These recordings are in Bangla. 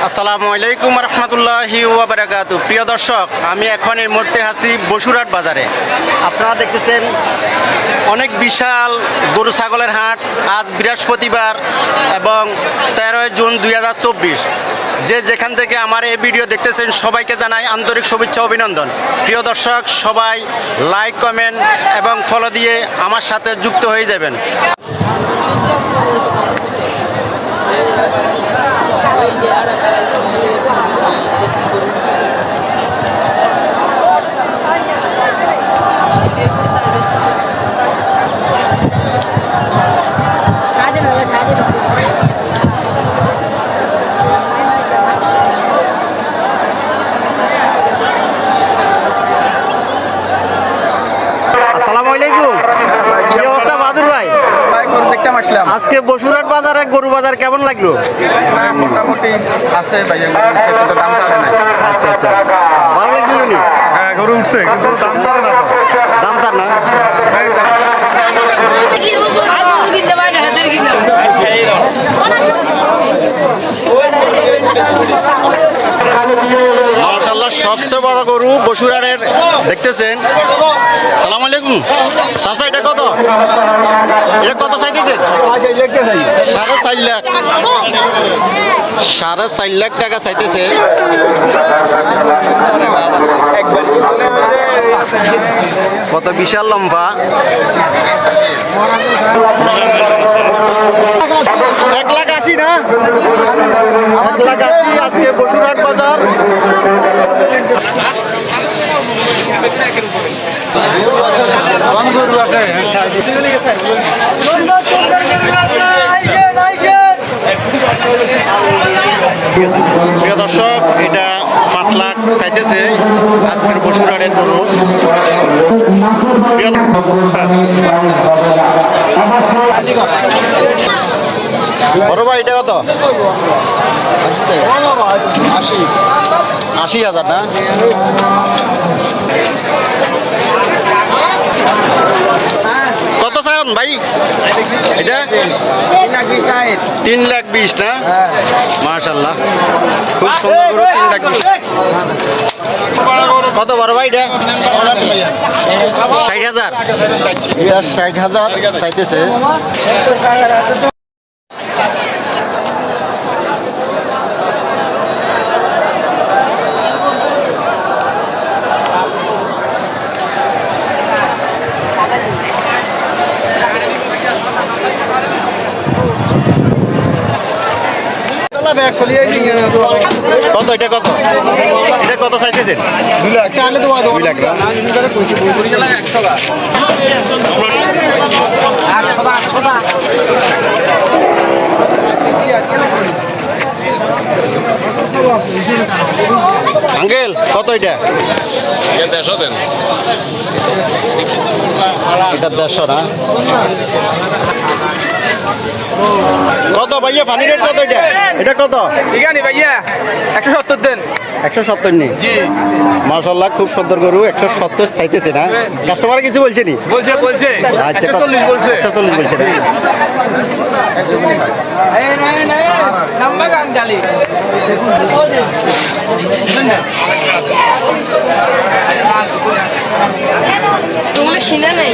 আসসালামু আলাইকুম রহমতুল্লাহি ওয়া বারাকাতুহু। প্রিয় দর্শক, আমি এখন এই মুহূর্তে আছি বসুরহাট বাজারে। আপনারা দেখতেছেন অনেক বিশাল গরু ছাগলের হাট। আজ বৃহস্পতিবার এবং 13 জুন 2024। যে যেখান থেকে আমার এই ভিডিও দেখতেছেন সবাইকে জানাই আন্তরিক শুভেচ্ছা অভিনন্দন। প্রিয় দর্শক, সবাই লাইক, কমেন্ট এবং ফলো দিয়ে আমার সাথে যুক্ত হয়ে যাবেন। আসসালামু আলাইকুম। কি অবস্থা বাহাদুর ভাই? আজকে বসুরহাট বাজারে গরু বাজার কেমন লাগলো? মোটামুটি আছে ভাই, কিন্তু দাম ছাড়ে না। আচ্ছা আচ্ছা, ভালো লাগছিল নি? হ্যাঁ, গরু উঠছে কিন্তু দাম ছাড়ে না। দাম ছাড় না? মাশাআল্লাহ, সবচেয়ে বড় গরু বসুরহাটের দেখতেছেন। সালাম আলাইকুম চাচা, এটা কত? এটা কত চাইতেছেন? 4.5 লাখ। 4.5 লাখ টাকা চাইতেছে। কত বিশাল লম্বা। 1,80,000 না? 1,80,000 আজকে বসুরহাট বাজার। প্রিয় দর্শক, এটা 5 লাখ চাইতেছে আজকের বসুরহাটের গরু। বড় ভাই, এটা কত? 80,000 না? কত চান ভাই এটা? 3,20,000 না? মাশাআল্লাহ, খুব সুন্দর গরু। 3,20,000। কত বড় ভাই এটা? 60,000। এটা 60,000 চাইতেছে। কত এটা? কত এটা? কত চাইতেছেন? 2 লাখ। 2 লাখ না? আঙ্কেল কত এটা? এটা 150 দেন। এটা 150 না? কত ভাইয়া পানি রেট কত এটা? এটা কত? এখানে ভাইয়া 170 দেন। 170 নি? জি। মাশাআল্লাহ, খুব সুন্দর গরু। 170 চাইতেছে না? কাস্টমার কিছু বলছে নি? বলছে আচ্ছা, 140 বলছে। 140 বলছে না? তোমার শিনা নাই।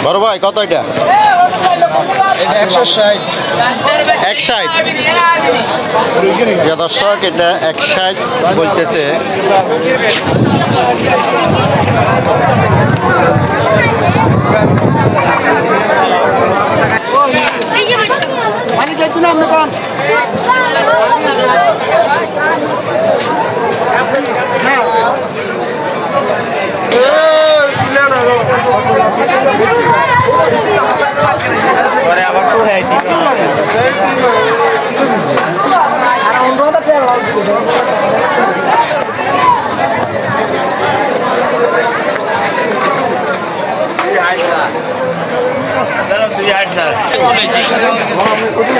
বড় ভাই কত এটা? এটা 160। 160। প্রিয় দর্শক, এটা 160 বলতেছে। আবার তো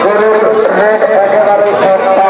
গরুর রেট একেবারে সস্তা